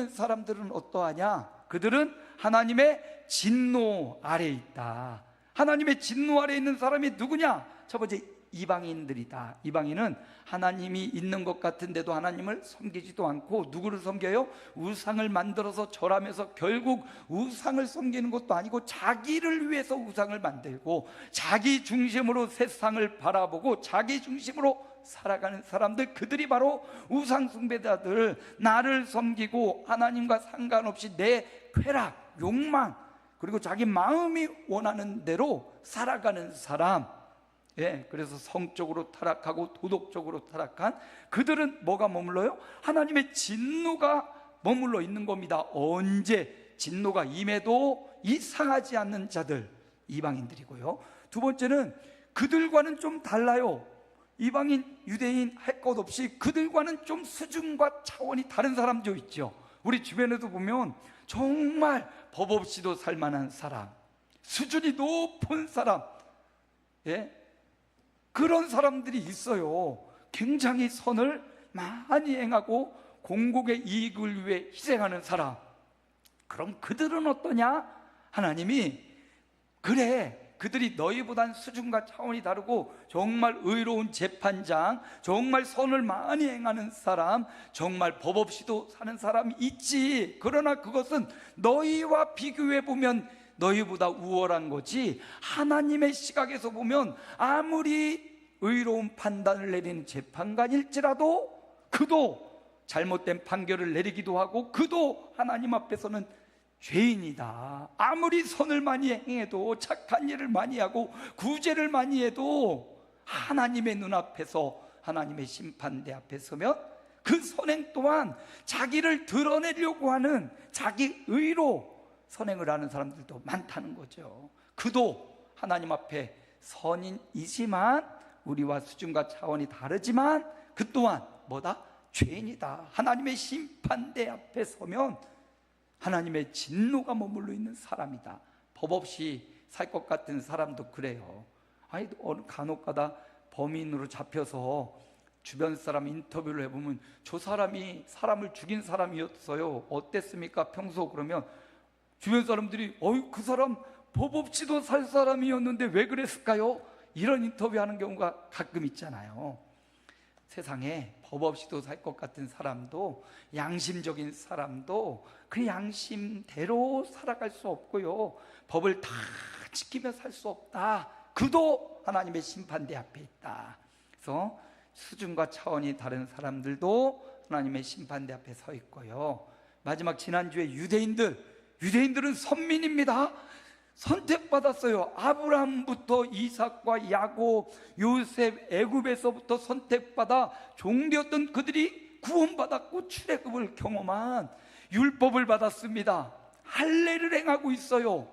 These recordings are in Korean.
사람들은 어떠하냐? 그들은 하나님의 진노 아래에 있다. 하나님의 진노 아래에 있는 사람이 누구냐? 첫 번째, 이방인들이다. 이방인은 하나님이 있는 것 같은데도 하나님을 섬기지도 않고 누구를 섬겨요? 우상을 만들어서 절하면서 결국 우상을 섬기는 것도 아니고 자기를 위해서 우상을 만들고 자기 중심으로 세상을 바라보고 자기 중심으로 살아가는 사람들, 그들이 바로 우상 숭배자들. 나를 섬기고 하나님과 상관없이 내 쾌락, 욕망, 그리고 자기 마음이 원하는 대로 살아가는 사람. 그래서 성적으로 타락하고 도덕적으로 타락한 그들은 뭐가 머물러요? 하나님의 진노가 머물러 있는 겁니다. 언제? 진노가 임해도 이상하지 않는 자들, 이방인들이고요. 두 번째는 그들과는 좀 달라요. 이방인, 유대인 할 것 없이 그들과는 좀 수준과 차원이 다른 사람도 있죠. 우리 주변에도 보면 정말 법 없이도 살만한 사람, 수준이 높은 사람, 그런 사람들이 있어요. 굉장히 선을 많이 행하고 공공의 이익을 위해 희생하는 사람. 그럼 그들은 어떠냐? 하나님이 그래, 그들이 너희보단 수준과 차원이 다르고 정말 의로운 재판장, 정말 선을 많이 행하는 사람, 정말 법 없이도 사는 사람이 있지. 그러나 그것은 너희와 비교해 보면 너희보다 우월한 거지, 하나님의 시각에서 보면 아무리 의로운 판단을 내리는 재판관일지라도 그도 잘못된 판결을 내리기도 하고 그도 하나님 앞에서는 죄인이다. 아무리 선을 많이 행해도, 착한 일을 많이 하고 구제를 많이 해도 하나님의 눈앞에서, 하나님의 심판대 앞에 서면 그 선행 또한 자기를 드러내려고 하는, 자기 의로 선행을 하는 사람들도 많다는 거죠. 그도 하나님 앞에 선인이지만, 우리와 수준과 차원이 다르지만 그 또한 뭐다? 죄인이다. 하나님의 심판대 앞에 서면 하나님의 진노가 머물러 있는 사람이다. 법 없이 살 것 같은 사람도 그래요. 아니, 간혹가다 범인으로 잡혀서 주변 사람 인터뷰를 해보면 저 사람이 사람을 죽인 사람이었어요, 어땠습니까? 평소. 그러면 주변 사람들이 그 사람 법 없이도 살 사람이었는데 왜 그랬을까요? 이런 인터뷰하는 경우가 가끔 있잖아요. 세상에 법 없이도 살 것 같은 사람도, 양심적인 사람도 그 양심대로 살아갈 수 없고요, 법을 다 지키며 살 수 없다. 그도 하나님의 심판대 앞에 있다. 그래서 수준과 차원이 다른 사람들도 하나님의 심판대 앞에 서 있고요. 마지막, 지난주에 유대인들은 선민입니다. 선택받았어요. 아브라함부터 이삭과 야곱, 요셉, 애굽에서부터 선택받아 종되었던 그들이 구원받았고 출애굽을 경험한, 율법을 받았습니다. 할례를 행하고 있어요.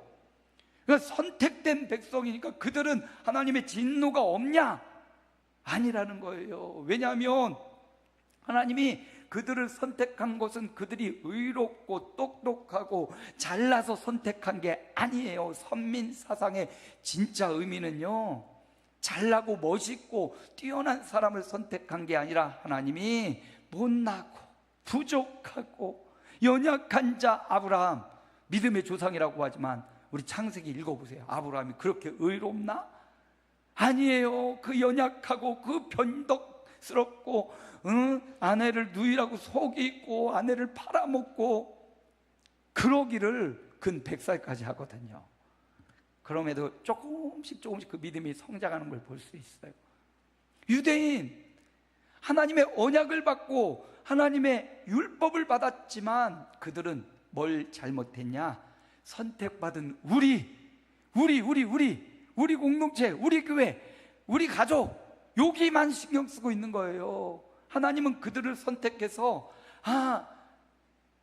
그러니까 선택된 백성이니까 그들은 하나님의 진노가 없냐? 아니라는 거예요. 왜냐하면 하나님이 그들을 선택한 것은 그들이 의롭고 똑똑하고 잘나서 선택한 게 아니에요. 선민 사상의 진짜 의미는요, 잘나고 멋있고 뛰어난 사람을 선택한 게 아니라 하나님이 못나고 부족하고 연약한 자 아브라함, 믿음의 조상이라고 하지만 우리 창세기 읽어보세요. 아브라함이 그렇게 의롭나? 아니에요. 그 연약하고 그 변덕스럽고 아내를 누이라고 속이고 아내를 팔아먹고 그러기를 근 100살까지 하거든요. 그럼에도 조금씩 그 믿음이 성장하는 걸 볼 수 있어요. 유대인, 하나님의 언약을 받고 하나님의 율법을 받았지만 그들은 뭘 잘못했냐? 선택받은 우리 공동체, 우리 교회, 우리 가족, 여기만 신경 쓰고 있는 거예요. 하나님은 그들을 선택해서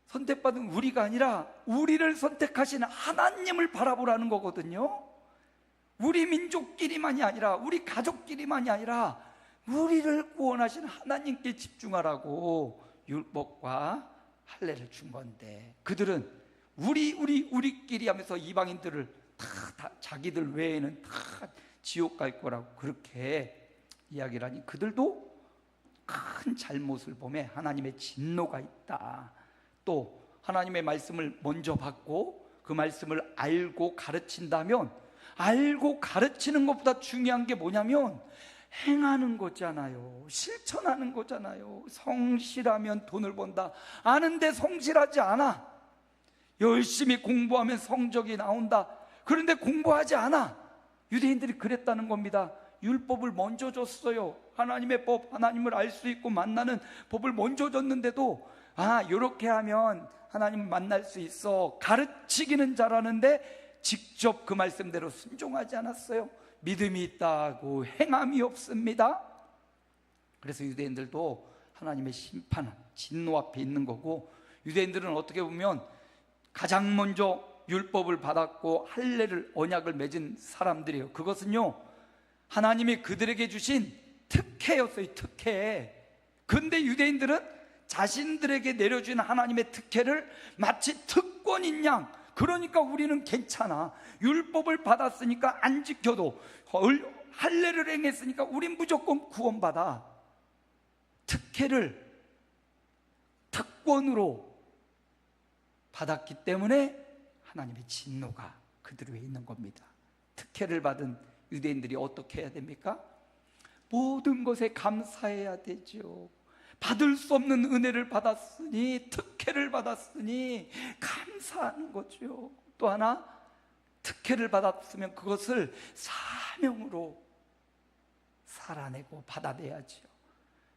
선택받은 우리가 아니라 우리를 선택하신 하나님을 바라보라는 거거든요. 우리 민족끼리만이 아니라, 우리 가족끼리만이 아니라 우리를 구원하신 하나님께 집중하라고 율법과 할례를 준 건데, 그들은 우리끼리 하면서 이방인들을 다 자기들 외에는 다 지옥 갈 거라고 그렇게 이야기를 하니 그들도 큰 잘못을 범해 하나님의 진노가 있다. 또 하나님의 말씀을 먼저 받고 그 말씀을 알고 가르친다면, 알고 가르치는 것보다 중요한 게 뭐냐면 행하는 거잖아요. 실천하는 거잖아요. 성실하면 돈을 번다. 아는데 성실하지 않아. 열심히 공부하면 성적이 나온다. 그런데 공부하지 않아. 유대인들이 그랬다는 겁니다. 율법을 먼저 줬어요. 하나님의 법, 하나님을 알 수 있고 만나는 법을 먼저 줬는데도 이렇게 하면 하나님을 만날 수 있어 가르치기는 잘하는데 직접 그 말씀대로 순종하지 않았어요. 믿음이 있다고 행함이 없습니다. 그래서 유대인들도 하나님의 심판, 진노 앞에 있는 거고, 유대인들은 어떻게 보면 가장 먼저 율법을 받았고 할례를, 언약을 맺은 사람들이에요. 그것은요, 하나님이 그들에게 주신 특혜였어요. 특혜. 근데 유대인들은 자신들에게 내려준 하나님의 특혜를 마치 특권인 양, 그러니까 우리는 괜찮아, 율법을 받았으니까 안 지켜도, 할례를 행했으니까 우린 무조건 구원받아. 특혜를 특권으로 받았기 때문에 하나님의 진노가 그들 위에 있는 겁니다. 특혜를 받은 유대인들이 어떻게 해야 됩니까? 모든 것에 감사해야 되죠. 받을 수 없는 은혜를 받았으니, 특혜를 받았으니 감사하는 거죠. 또 하나, 특혜를 받았으면 그것을 사명으로 살아내고 받아내야죠.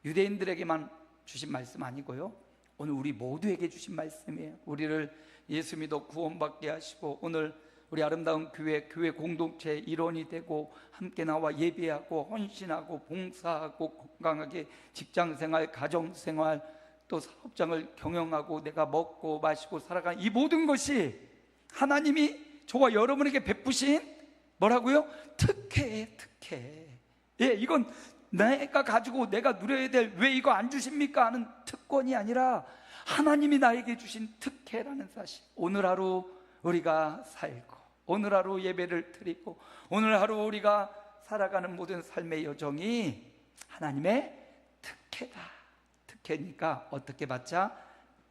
유대인들에게만 주신 말씀 아니고요, 오늘 우리 모두에게 주신 말씀이에요. 우리를 예수 믿어 구원받게 하시고, 오늘 우리 아름다운 교회 공동체의 일원이 되고 함께 나와 예배하고 헌신하고 봉사하고 건강하게 직장생활, 가정생활, 또 사업장을 경영하고 내가 먹고 마시고 살아가는 이 모든 것이 하나님이 저와 여러분에게 베푸신 뭐라고요? 특혜예요. 특혜. 이건 내가 가지고 내가 누려야 될, 왜 이거 안 주십니까 하는 특권이 아니라 하나님이 나에게 주신 특혜라는 사실. 오늘 하루 우리가 살고, 오늘 하루 예배를 드리고, 오늘 하루 우리가 살아가는 모든 삶의 여정이 하나님의 특혜다. 특혜니까 어떻게 받자?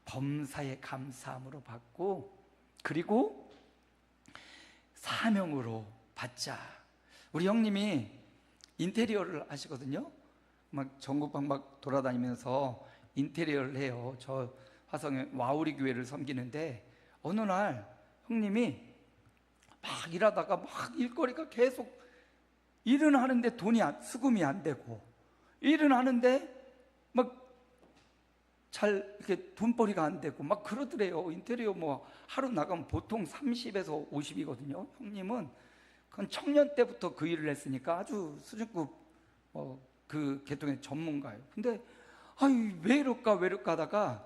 범사에 감사함으로 받고, 그리고 사명으로 받자. 우리 형님이 인테리어를 하시거든요. 막 전국방 막 돌아다니면서 인테리어를 해요. 저 화성의 와우리 교회를 섬기는데, 어느 날 형님이 막 일하다가 막 일거리가 계속, 일은 하는데 수금이 안 되고, 일은 하는데 막 잘 이렇게 돈벌이가 안 되고 막 그러더래요. 인테리어 뭐 하루 나가면 보통 30에서 50이거든요. 형님은 그건 청년 때부터 그 일을 했으니까 아주 수준급 그 계통의 전문가예요. 근데 왜 이럴까 하다가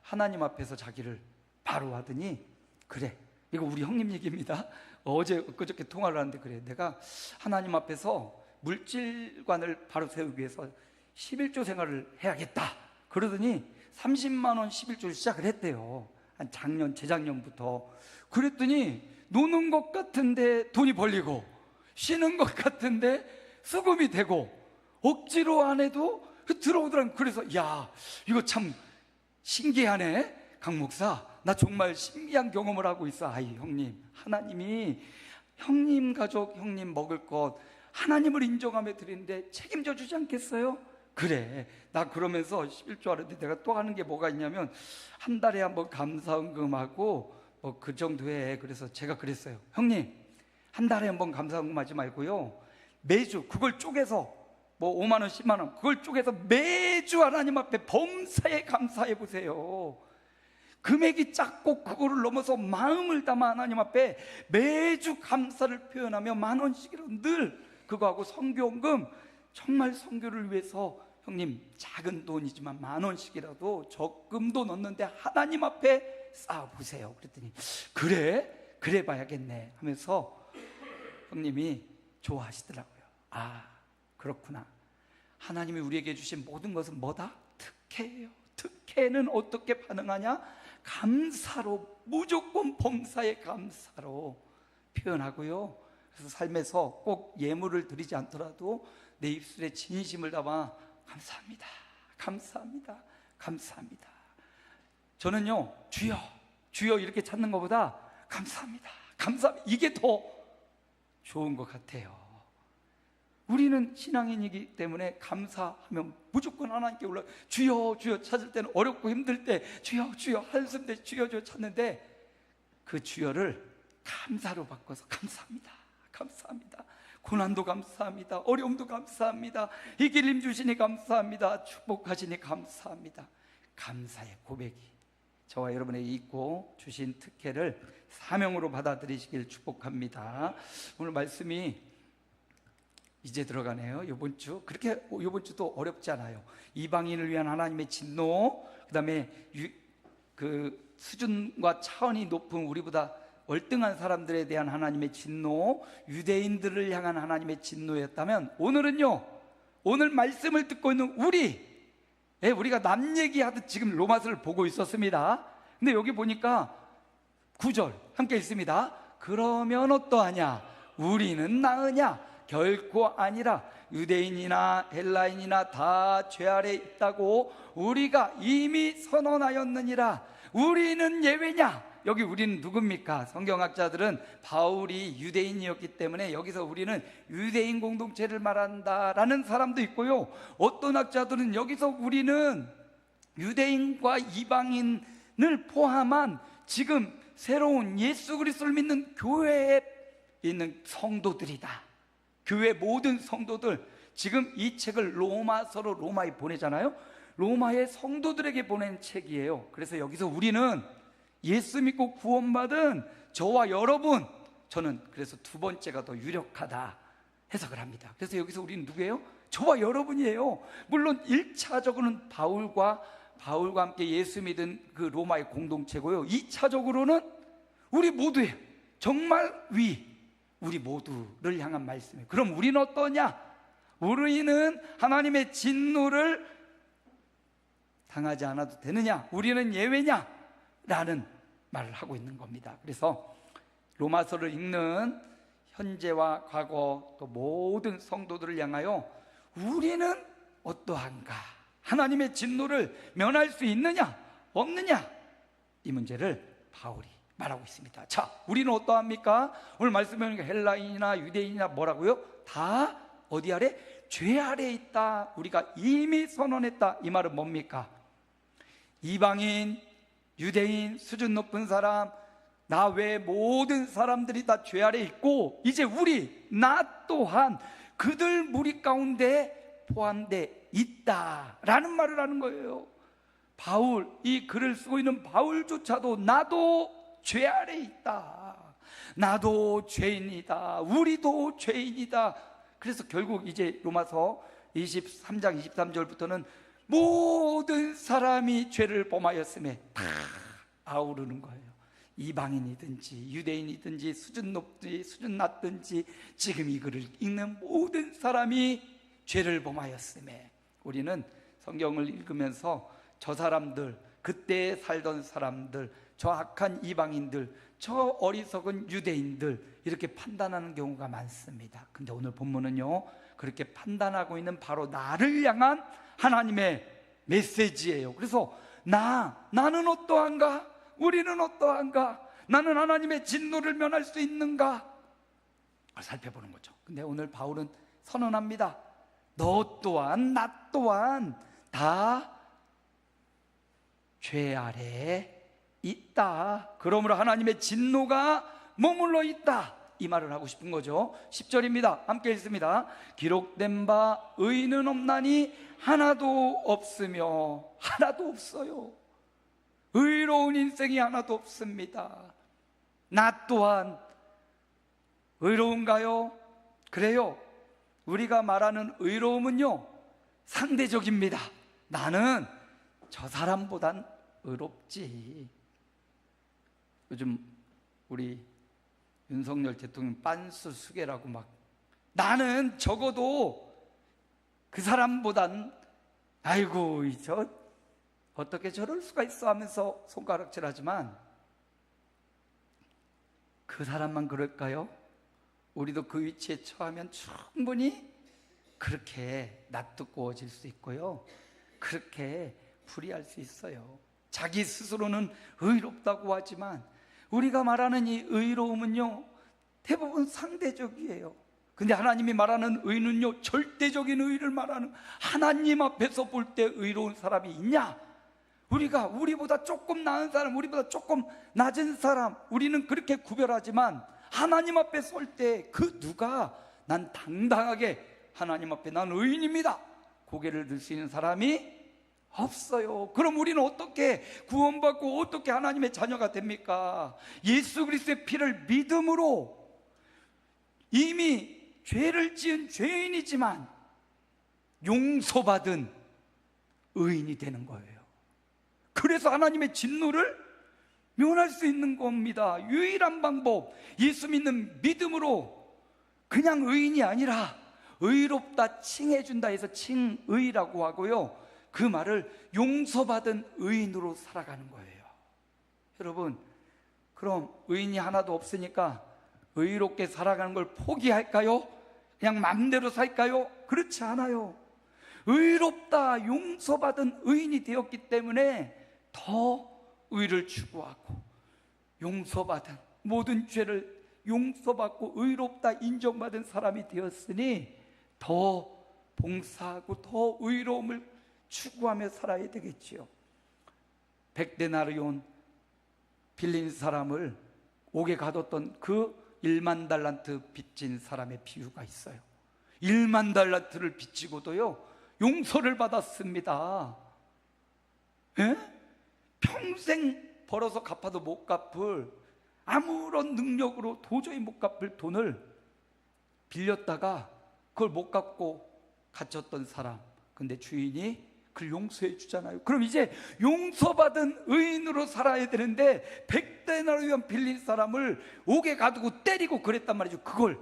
하나님 앞에서 자기를 바로 하더니, 그래, 이거 우리 형님 얘기입니다. 그저께 통화를 하는데, 그래, 내가 하나님 앞에서 물질관을 바로 세우기 위해서 11조 생활을 해야겠다. 그러더니 30만 원 11조를 시작을 했대요. 한 재작년부터. 그랬더니 노는 것 같은데 돈이 벌리고, 쉬는 것 같은데 수금이 되고, 억지로 안 해도 들어오더라고요. 그래서 이거 참 신기하네, 강 목사. 나 정말 신기한 경험을 하고 있어. 형님, 하나님이 형님 가족, 형님 먹을 것 하나님을 인정하며 드리는데 책임져 주지 않겠어요? 그래, 나 그러면서 11조 하는데 내가 또 하는 게 뭐가 있냐면, 한 달에 한번 감사헌금하고 그 정도 해. 그래서 제가 그랬어요. 형님, 한 달에 한번 감사헌금 하지 말고요, 매주 그걸 쪼개서 5만 원, 10만 원 그걸 쪼개서 매주 하나님 앞에 범사에 감사해 보세요. 금액이 작고 그거를 넘어서 마음을 담아 하나님 앞에 매주 감사를 표현하며 10,000원씩이라도 늘 그거하고 선교헌금, 정말 선교를 위해서 형님 작은 돈이지만 10,000원씩이라도 적금도 넣는데 하나님 앞에 쌓아보세요. 그랬더니 그래 봐야겠네 하면서 형님이 좋아하시더라고요. 그렇구나. 하나님이 우리에게 주신 모든 것은 뭐다? 특혜예요. 특혜는 어떻게 반응하냐? 감사로, 무조건 범사의 감사로 표현하고요. 그래서 삶에서 꼭 예물을 드리지 않더라도 내 입술에 진심을 담아 감사합니다, 감사합니다, 감사합니다. 저는요, 주여 주여 이렇게 찾는 것보다 감사합니다 감사합니다 이게 더 좋은 것 같아요. 우리는 신앙인이기 때문에 감사하면 무조건 하나님께 올라, 주여 주여 찾을 때는 어렵고 힘들 때 주여 주여 한숨 때 주여 주여 찾는데, 그 주여를 감사로 바꿔서 감사합니다 감사합니다, 고난도 감사합니다, 어려움도 감사합니다, 이길림 주시니 감사합니다, 축복하시니 감사합니다. 감사의 고백이 저와 여러분에게 있고, 주신 특혜를 사명으로 받아들이시길 축복합니다. 오늘 말씀이 이제 들어가네요. 이번 주 그렇게 이번 주도 어렵지 않아요. 이방인을 위한 하나님의 진노, 그다음에 그 수준과 차원이 높은 우리보다 월등한 사람들에 대한 하나님의 진노, 유대인들을 향한 하나님의 진노였다면, 오늘은요, 오늘 말씀을 듣고 있는 우리가 남 얘기하듯 지금 로마서를 보고 있었습니다. 근데 여기 보니까 9절 함께 읽습니다. 그러면 어떠하냐? 우리는 나으냐? 결코 아니라 유대인이나 헬라인이나 다 죄 아래 있다고 우리가 이미 선언하였느니라. 우리는 예외냐? 여기 우리는 누굽니까? 성경학자들은 바울이 유대인이었기 때문에 여기서 우리는 유대인 공동체를 말한다라는 사람도 있고요, 어떤 학자들은 여기서 우리는 유대인과 이방인을 포함한 지금 새로운 예수 그리스도를 믿는 교회에 있는 성도들이다, 교회 모든 성도들. 지금 이 책을 로마서로 로마에 보내잖아요. 로마의 성도들에게 보낸 책이에요. 그래서 여기서 우리는 예수 믿고 구원받은 저와 여러분, 저는 그래서 두 번째가 더 유력하다 해석을 합니다. 그래서 여기서 우리는 누구예요? 저와 여러분이에요. 물론 1차적으로는 바울과 함께 예수 믿은 그 로마의 공동체고요, 2차적으로는 우리 모두예요. 정말 우리 모두를 향한 말씀이에요. 그럼 우리는 어떠냐? 우리는 하나님의 진노를 당하지 않아도 되느냐? 우리는 예외냐? 라는 말을 하고 있는 겁니다. 그래서 로마서를 읽는 현재와 과거 또 모든 성도들을 향하여 우리는 어떠한가? 하나님의 진노를 면할 수 있느냐 없느냐? 이 문제를 바울이 말하고 있습니다. 자, 우리는 어떠합니까? 오늘 말씀해보니까 헬라인이나 유대인이나 뭐라고요? 다 어디 아래? 죄 아래에 있다. 우리가 이미 선언했다. 이 말은 뭡니까? 이방인, 유대인, 수준 높은 사람, 나 외 모든 사람들이 다 죄 아래 있고, 이제 나 또한 그들 무리 가운데 포함되어 있다라는 말을 하는 거예요. 바울, 이 글을 쓰고 있는 바울조차도 나도 죄 아래 있다, 나도 죄인이다, 우리도 죄인이다. 그래서 결국 이제 로마서 23장 23절부터는 모든 사람이 죄를 범하였음에 다 아우르는 거예요. 이방인이든지 유대인이든지 수준 높든지 수준 낮든지 지금 이 글을 읽는 모든 사람이 죄를 범하였음에, 우리는 성경을 읽으면서 저 사람들, 그때 살던 사람들, 저 악한 이방인들, 저 어리석은 유대인들, 이렇게 판단하는 경우가 많습니다. 근데 오늘 본문은요, 그렇게 판단하고 있는 바로 나를 향한 하나님의 메시지예요. 그래서 나는 어떠한가? 우리는 어떠한가? 나는 하나님의 진노를 면할 수 있는가? 살펴보는 거죠. 근데 오늘 바울은 선언합니다. 너 또한 나 또한 다 죄 아래에 있다. 그러므로 하나님의 진노가 머물러 있다. 이 말을 하고 싶은 거죠. 10절입니다. 함께 읽습니다. 기록된 바 의인은 없나니 하나도 없으며, 하나도 없어요. 의로운 인생이 하나도 없습니다. 나 또한 의로운가요? 그래요. 우리가 말하는 의로움은요, 상대적입니다. 나는 저 사람보단 의롭지. 요즘 우리 윤석열 대통령 빤스 수계라고 막, 나는 적어도 그 사람보단, 아이고 저 어떻게 저럴 수가 있어 하면서 손가락질하지만, 그 사람만 그럴까요? 우리도 그 위치에 처하면 충분히 그렇게 낯뜨거워질 수 있고요, 그렇게 불의할 수 있어요. 자기 스스로는 의롭다고 하지만 우리가 말하는 이 의로움은요, 대부분 상대적이에요. 근데 하나님이 말하는 의는요, 절대적인 의를 말하는, 하나님 앞에서 볼 때 의로운 사람이 있냐? 우리보다 조금 나은 사람, 우리보다 조금 낮은 사람, 우리는 그렇게 구별하지만 하나님 앞에 설 때 그 누가 난 당당하게 하나님 앞에 난 의인입니다, 고개를 들 수 있는 사람이 없어요. 그럼 우리는 어떻게 구원받고 어떻게 하나님의 자녀가 됩니까? 예수 그리스도의 피를 믿음으로 이미 죄를 지은 죄인이지만 용서받은 의인이 되는 거예요. 그래서 하나님의 진노를 면할 수 있는 겁니다. 유일한 방법, 예수 믿는 믿음으로 그냥 의인이 아니라 의롭다 칭해준다 해서 칭의라고 하고요, 그 말을 용서받은 의인으로 살아가는 거예요. 여러분, 그럼 의인이 하나도 없으니까 의롭게 살아가는 걸 포기할까요? 그냥 마음대로 살까요? 그렇지 않아요. 의롭다 용서받은 의인이 되었기 때문에 더 의를 추구하고, 용서받은 모든 죄를 용서받고 의롭다 인정받은 사람이 되었으니 더 봉사하고 더 의로움을 추구하며 살아야 되겠지요. 100데나리온 빌린 사람을 옥에 가뒀던 그 1만 달란트 빚진 사람의 비유가 있어요. 1만 달란트를 빚지고도요 용서를 받았습니다. 에? 평생 벌어서 갚아도 못 갚을, 아무런 능력으로 도저히 못 갚을 돈을 빌렸다가 그걸 못 갚고 갇혔던 사람, 근데 주인이 그를 용서해 주잖아요. 그럼 이제 용서받은 의인으로 살아야 되는데 100데나리온 빌린 사람을 옥에 가두고 때리고 그랬단 말이죠. 그걸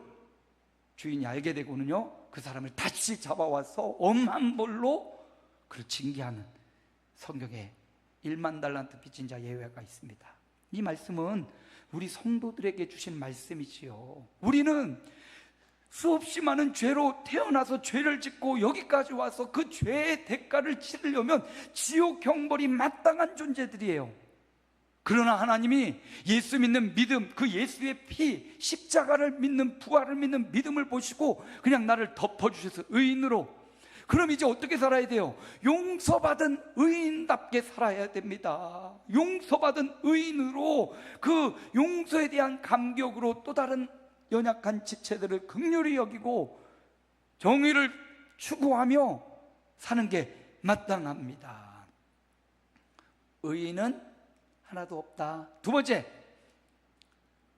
주인이 알게 되고는요, 그 사람을 다시 잡아와서 엄한 벌로 그를 징계하는, 성경에 1만 달란트 빚진 자 예외가 있습니다. 이 말씀은 우리 성도들에게 주신 말씀이지요. 우리는 수없이 많은 죄로 태어나서 죄를 짓고 여기까지 와서 그 죄의 대가를 치르려면 지옥 형벌이 마땅한 존재들이에요. 그러나 하나님이 예수 믿는 믿음, 그 예수의 피, 십자가를 믿는, 부활을 믿는 믿음을 보시고 그냥 나를 덮어주셔서 의인으로, 그럼 이제 어떻게 살아야 돼요? 용서받은 의인답게 살아야 됩니다. 용서받은 의인으로 그 용서에 대한 감격으로 또 다른 연약한 지체들을 긍휼히 여기고 정의를 추구하며 사는 게 마땅합니다. 의인은 하나도 없다. 두 번째,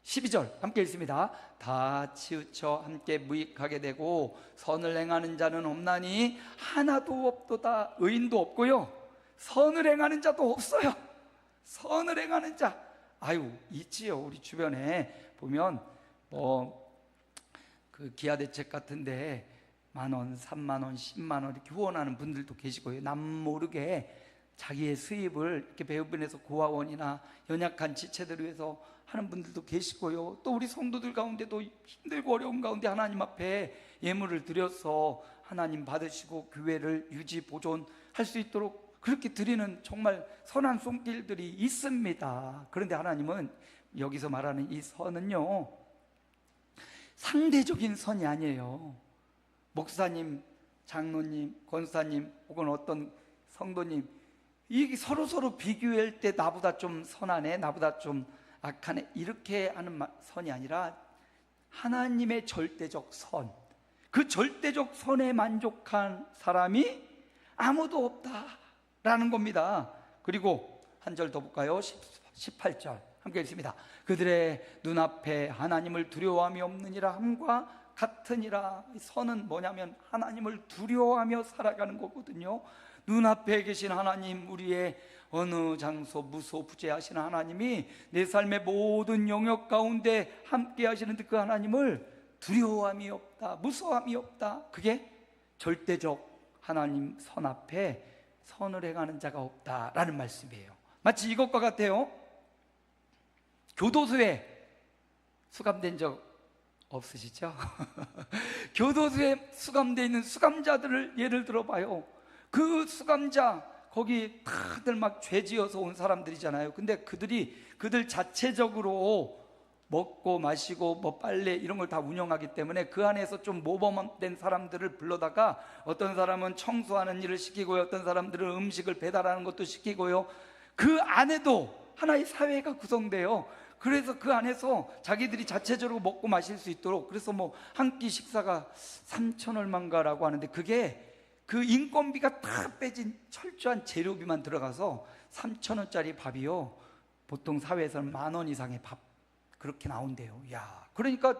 12절 함께 읽습니다. 다 치우쳐 함께 무익하게 되고 선을 행하는 자는 없나니 하나도 없도다. 의인도 없고요, 선을 행하는 자도 없어요. 선을 행하는 자, 있지요. 우리 주변에 보면 그 기아대책 같은데 10,000원, 30,000원, 100,000원 이렇게 후원하는 분들도 계시고요, 남 모르게 자기의 수입을 이렇게 배분해서 고아원이나 연약한 지체들을 위해서 하는 분들도 계시고요, 또 우리 성도들 가운데도 힘들고 어려운 가운데 하나님 앞에 예물을 드려서 하나님 받으시고 교회를 유지 보존할 수 있도록 그렇게 드리는 정말 선한 손길들이 있습니다. 그런데 하나님은 여기서 말하는 이 선은요, 상대적인 선이 아니에요. 목사님, 장로님, 권사님 혹은 어떤 성도님, 이게 서로 비교할 때 나보다 좀 선하네, 나보다 좀 악하네, 이렇게 하는 선이 아니라 하나님의 절대적 선, 그 절대적 선에 만족한 사람이 아무도 없다라는 겁니다. 그리고 한 절 더 볼까요? 18절 함께 읽습니다. 그들의 눈앞에 하나님을 두려워함이 없느니라 함과 같으니라. 선은 뭐냐면 하나님을 두려워하며 살아가는 거거든요. 눈앞에 계신 하나님, 우리의 어느 장소 무소부재하시는 하나님이 내 삶의 모든 영역 가운데 함께 하시는데 그 하나님을 두려워함이 없다, 무서워함이 없다. 그게 절대적 하나님 선 앞에 선을 행하는 자가 없다라는 말씀이에요. 마치 이것과 같아요. 교도소에 수감된 적 없으시죠? 교도소에 수감되어 있는 수감자들을 예를 들어봐요. 그 수감자, 거기 다들 막 죄지어서 온 사람들이잖아요. 근데 그들 자체적으로 먹고 마시고 뭐 빨래 이런 걸 다 운영하기 때문에 그 안에서 좀 모범된 사람들을 불러다가 어떤 사람은 청소하는 일을 시키고요, 어떤 사람들은 음식을 배달하는 것도 시키고요. 그 안에도 하나의 사회가 구성돼요. 그래서 그 안에서 자기들이 자체적으로 먹고 마실 수 있도록, 그래서 뭐 한 끼 식사가 3천 얼마인가라고 하는데, 그게 그 인건비가 다 빼진 철저한 재료비만 들어가서 3천 원짜리 밥이요, 보통 사회에서는 10,000원 이상의 밥 그렇게 나온대요. 야, 그러니까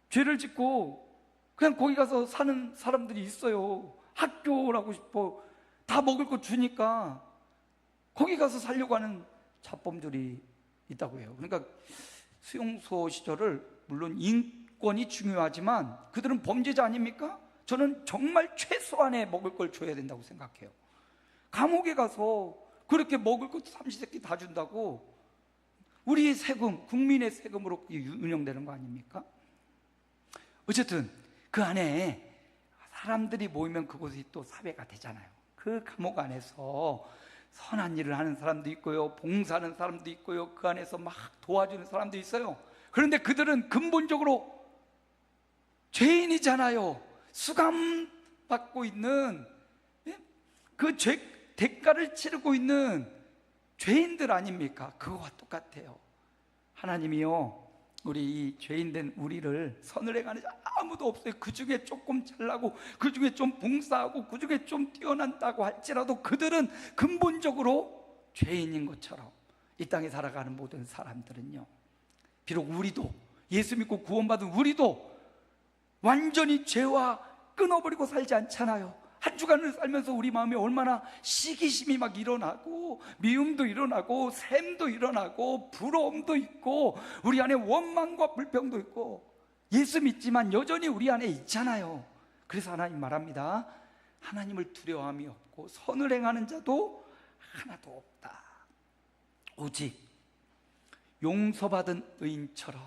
죄를 짓고 그냥 거기 가서 사는 사람들이 있어요. 학교라고 싶어 다 먹을 거 주니까 거기 가서 살려고 하는 자범들이 있다고 해요. 그러니까 수용소 시절을, 물론 인권이 중요하지만 그들은 범죄자 아닙니까? 저는 정말 최소한의 먹을 걸 줘야 된다고 생각해요. 감옥에 가서 그렇게 먹을 것도 삼시세끼 다 준다고, 우리의 세금, 국민의 세금으로 운영되는 거 아닙니까? 어쨌든 그 안에 사람들이 모이면 그곳이 또 사회가 되잖아요. 그 감옥 안에서 선한 일을 하는 사람도 있고요, 봉사하는 사람도 있고요, 그 안에서 막 도와주는 사람도 있어요. 그런데 그들은 근본적으로 죄인이잖아요. 수감받고 있는, 그 죄 대가를 치르고 있는 죄인들 아닙니까? 그거와 똑같아요. 하나님이요, 우리 이 죄인된 우리를 선을 행하는 자 아무도 없어요. 그 중에 조금 잘나고, 그 중에 좀 봉사하고, 그 중에 좀 뛰어난다고 할지라도 그들은 근본적으로 죄인인 것처럼 이 땅에 살아가는 모든 사람들은요, 비록 우리도, 예수 믿고 구원받은 우리도 완전히 죄와 끊어버리고 살지 않잖아요. 한 주간을 살면서 우리 마음에 얼마나 시기심이 막 일어나고, 미움도 일어나고, 샘도 일어나고, 부러움도 있고, 우리 안에 원망과 불평도 있고, 예수 믿지만 여전히 우리 안에 있잖아요. 그래서 하나님 말합니다. 하나님을 두려워함이 없고 선을 행하는 자도 하나도 없다. 오직 용서받은 의인처럼,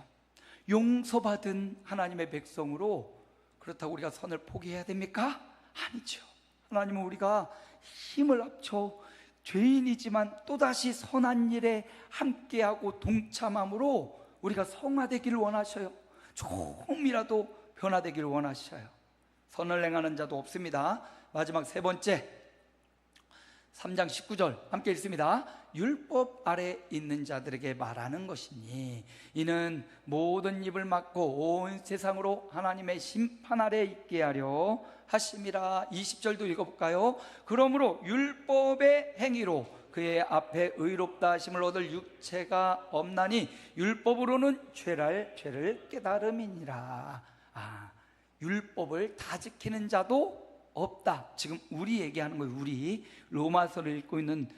용서받은 하나님의 백성으로, 그렇다고 우리가 선을 포기해야 됩니까? 아니죠. 하나님은 우리가 힘을 합쳐 죄인이지만 또다시 선한 일에 함께하고 동참함으로 우리가 성화되기를 원하셔요. 조금이라도 변화되기를 원하셔요. 선을 행하는 자도 없습니다. 마지막 세 번째, 3장 19절 함께 읽습니다. 율법 아래 있는 자들에게 말하는 것이니 이는 모든 입을 막고 온 세상으로 하나님의 심판 아래 있게 하려 하심이라. 20절도 읽어볼까요? 그러므로 율법의 행위로 그의 앞에 의롭다 하심을 얻을 육체가 없나니 율법으로는 죄를 깨달음이니라. 율법을 다 지키는 자도 없다. 지금 우리 얘기하는 거예요. 우리 로마서를 읽고 있는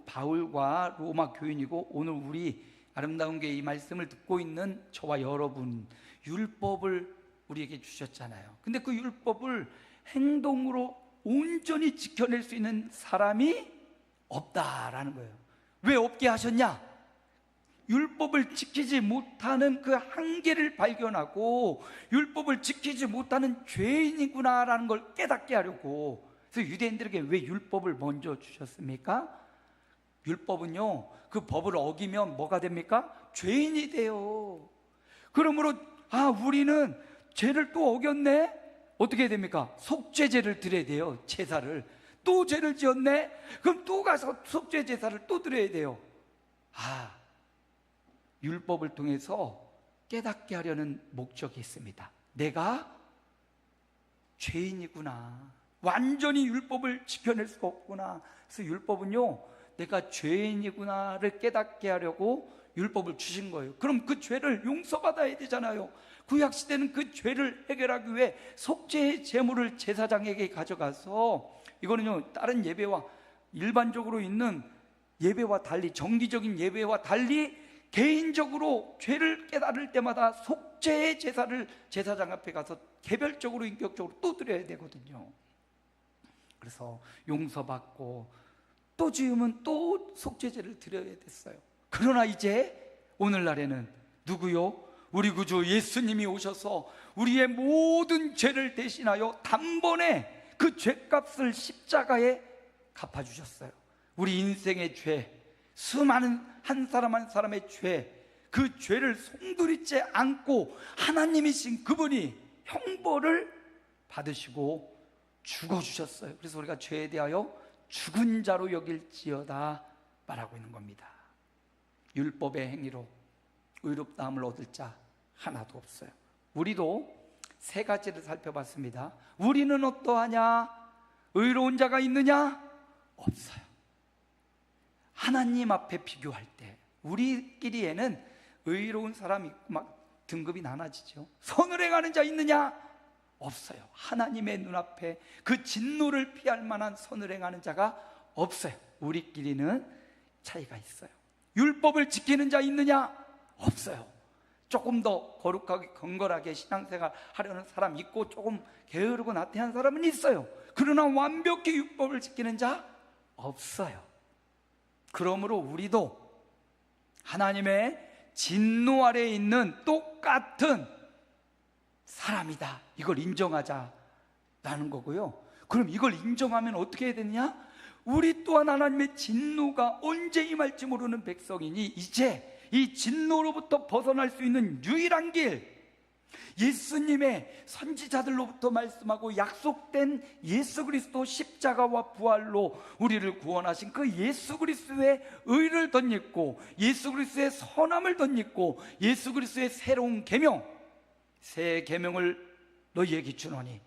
바울과 로마 교인이고, 오늘 우리 아름다운 게 이 말씀을 듣고 있는 저와 여러분, 율법을 우리에게 주셨잖아요. 근데 그 율법을 행동으로 온전히 지켜낼 수 있는 사람이 없다라는 거예요. 왜 없게 하셨냐? 율법을 지키지 못하는 그 한계를 발견하고, 율법을 지키지 못하는 죄인이구나라는 걸 깨닫게 하려고. 그래서 유대인들에게 왜 율법을 먼저 주셨습니까? 율법은요, 그 법을 어기면 뭐가 됩니까? 죄인이 돼요. 그러므로 우리는 죄를 또 어겼네? 어떻게 해야 됩니까? 속죄제를 드려야 돼요. 제사를. 또 죄를 지었네? 그럼 또 가서 속죄 제사를 또 드려야 돼요. 율법을 통해서 깨닫게 하려는 목적이 있습니다. 내가 죄인이구나, 완전히 율법을 지켜낼 수가 없구나. 그래서 율법은요, 내가 죄인이구나를 깨닫게 하려고 율법을 주신 거예요. 그럼 그 죄를 용서받아야 되잖아요. 구약시대는 그 죄를 해결하기 위해 속죄의 제물을 제사장에게 가져가서, 이거는요, 다른 예배와 일반적으로 있는 예배와 달리, 정기적인 예배와 달리 개인적으로 죄를 깨달을 때마다 속죄의 제사를 제사장 앞에 가서 개별적으로 인격적으로 또 드려야 되거든요. 그래서 용서받고 또 지으면 또 속죄제를 드려야 됐어요. 그러나 이제 오늘날에는 누구요? 우리 구주 예수님이 오셔서 우리의 모든 죄를 대신하여 단번에 그 죄값을 십자가에 갚아주셨어요. 우리 인생의 죄, 수많은 한 사람 한 사람의 죄, 그 죄를 송두리째 안고 하나님이신 그분이 형벌을 받으시고 죽어주셨어요. 그래서 우리가 죄에 대하여 죽은 자로 여길지어다 말하고 있는 겁니다. 율법의 행위로 의롭다함을 얻을 자 하나도 없어요. 우리도 세 가지를 살펴봤습니다. 우리는 어떠하냐? 의로운 자가 있느냐? 없어요. 하나님 앞에 비교할 때 우리끼리에는 의로운 사람이 있고 막 등급이 나눠지죠. 선을 행하는 자 있느냐? 없어요. 하나님의 눈앞에 그 진노를 피할 만한 선을 행하는 자가 없어요. 우리끼리는 차이가 있어요. 율법을 지키는 자 있느냐? 없어요. 조금 더 거룩하게 건건하게 신앙생활 하려는 사람 있고, 조금 게으르고 나태한 사람은 있어요. 그러나 완벽히 율법을 지키는 자 없어요. 그러므로 우리도 하나님의 진노 아래에 있는 똑같은 사람이다, 이걸 인정하자라는 거고요. 그럼 이걸 인정하면 어떻게 해야 되느냐? 우리 또한 하나님의 진노가 언제 임할지 모르는 백성이니 이제 이 진노로부터 벗어날 수 있는 유일한 길, 예수님의 선지자들로부터 말씀하고 약속된 예수 그리스도 십자가와 부활로 우리를 구원하신 그 예수 그리스도의 의를 덧입고, 예수 그리스도의 선함을 덧입고, 예수 그리스도의 새로운 계명, 새 계명을 너희에게 주노니,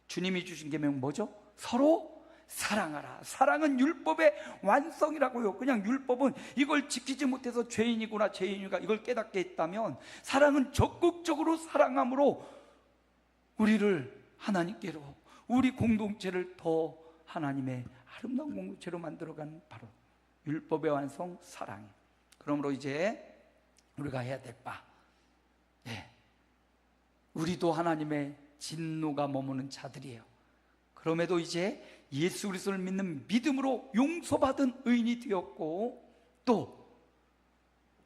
주님이 주신 계명 뭐죠? 서로 사랑하라. 사랑은 율법의 완성이라고요. 그냥 율법은 이걸 지키지 못해서 죄인이구나, 죄인이가 이걸 깨닫게 했다면, 사랑은 적극적으로 사랑함으로 우리를 하나님께로, 우리 공동체를 더 하나님의 아름다운 공동체로 만들어가는 바로 율법의 완성, 사랑이. 그러므로 이제 우리가 해야 될 바, 우리도 하나님의 진노가 머무는 자들이에요. 그럼에도 이제 예수 그리스도를 믿는 믿음으로 용서받은 의인이 되었고, 또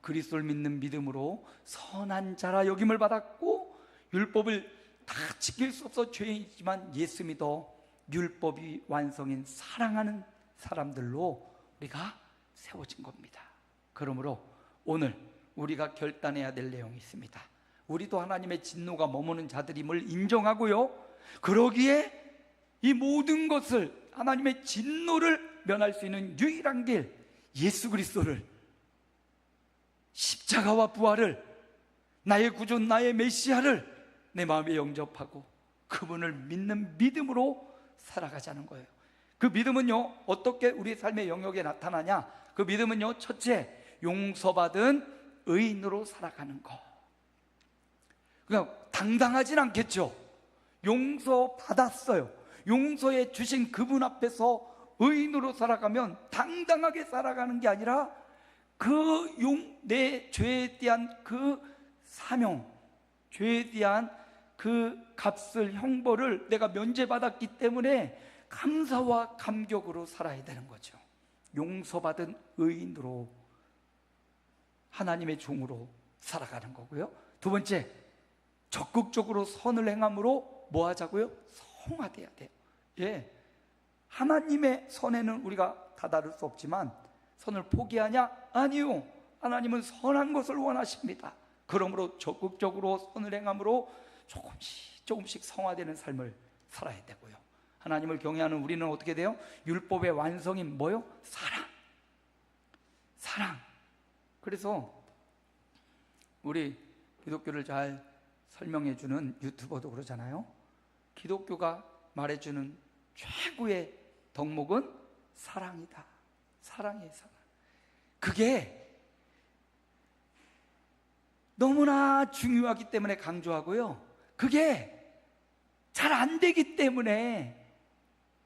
그리스도를 믿는 믿음으로 선한 자라 여김을 받았고, 율법을 다 지킬 수 없어 죄인이지만 예수 믿어 율법이 완성인 사랑하는 사람들로 우리가 세워진 겁니다. 그러므로 오늘 우리가 결단해야 될 내용이 있습니다. 우리도 하나님의 진노가 머무는 자들임을 인정하고요, 그러기에 이 모든 것을, 하나님의 진노를 면할 수 있는 유일한 길, 예수 그리스도를, 십자가와 부활을, 나의 구주, 나의 메시아를 내 마음에 영접하고 그분을 믿는 믿음으로 살아가자는 거예요. 그 믿음은요, 어떻게 우리 삶의 영역에 나타나냐? 그 믿음은요, 첫째, 용서받은 의인으로 살아가는 거. 그러니까 당당하진 않겠죠. 용서받았어요. 용서해 주신 그분 앞에서 의인으로 살아가면 당당하게 살아가는 게 아니라 내 죄에 대한 그 사명, 죄에 대한 그 값을, 형벌을 내가 면제받았기 때문에 감사와 감격으로 살아야 되는 거죠. 용서받은 의인으로, 하나님의 종으로 살아가는 거고요. 두 번째, 적극적으로 선을 행함으로 뭐 하자고요? 성화돼야 돼요. 하나님의 선에는 우리가 다다를 수 없지만 선을 포기하냐? 아니요. 하나님은 선한 것을 원하십니다. 그러므로 적극적으로 선을 행함으로 조금씩 성화되는 삶을 살아야 되고요. 하나님을 경외하는 우리는 어떻게 돼요? 율법의 완성인 뭐요? 사랑. 그래서 우리 기독교를 잘 설명해주는 유튜버도 그러잖아요. 기독교가 말해주는 최고의 덕목은 사랑이다. 사랑이에요, 사랑. 그게 너무나 중요하기 때문에 강조하고요, 그게 잘 안 되기 때문에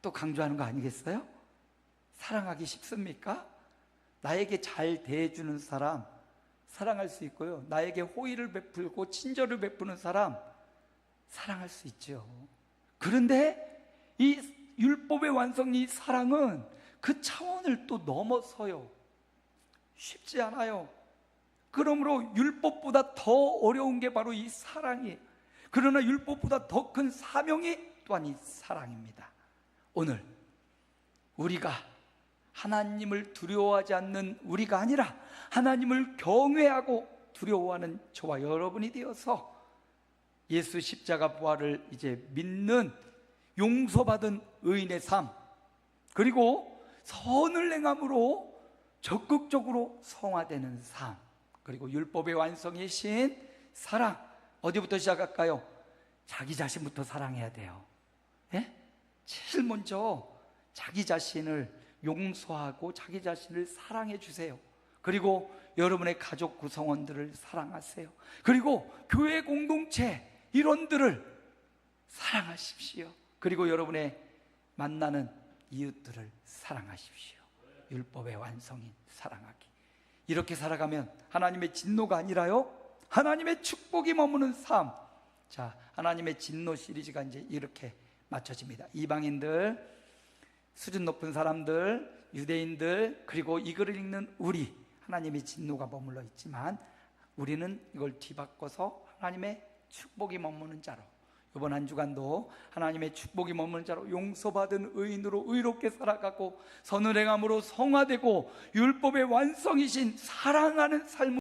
또 강조하는 거 아니겠어요? 사랑하기 쉽습니까? 나에게 잘 대해주는 사람 사랑할 수 있고요, 나에게 호의를 베풀고 친절을 베푸는 사람 사랑할 수 있죠. 그런데 이 율법의 완성, 이 사랑은 그 차원을 또 넘어서요. 쉽지 않아요. 그러므로 율법보다 더 어려운 게 바로 이 사랑이에요. 그러나 율법보다 더 큰 사명이 또한 이 사랑입니다. 오늘 우리가 하나님을 두려워하지 않는 우리가 아니라 하나님을 경외하고 두려워하는 저와 여러분이 되어서 예수 십자가 부활을 이제 믿는 용서받은 의인의 삶, 그리고 선을 행함으로 적극적으로 성화되는 삶, 그리고 율법의 완성이신 사랑. 어디부터 시작할까요? 자기 자신부터 사랑해야 돼요. 예? 제일 먼저 자기 자신을 용서하고 자기 자신을 사랑해 주세요. 그리고 여러분의 가족 구성원들을 사랑하세요. 그리고 교회 공동체 일원들을 사랑하십시오. 그리고 여러분의 만나는 이웃들을 사랑하십시오. 율법의 완성인 사랑하기. 이렇게 살아가면 하나님의 진노가 아니라요, 하나님의 축복이 머무는 삶. 자, 하나님의 진노 시리즈가 이제 이렇게 맞춰집니다. 이방인들, 수준 높은 사람들, 유대인들, 그리고 이 글을 읽는 우리, 하나님의 진노가 머물러 있지만 우리는 이걸 뒤바꿔서 하나님의 축복이 머무는 자로, 이번 한 주간도 하나님의 축복이 머무는 자로 용서받은 의인으로 의롭게 살아가고 선을 행함으로 성화되고 율법의 완성이신 사랑하는 삶을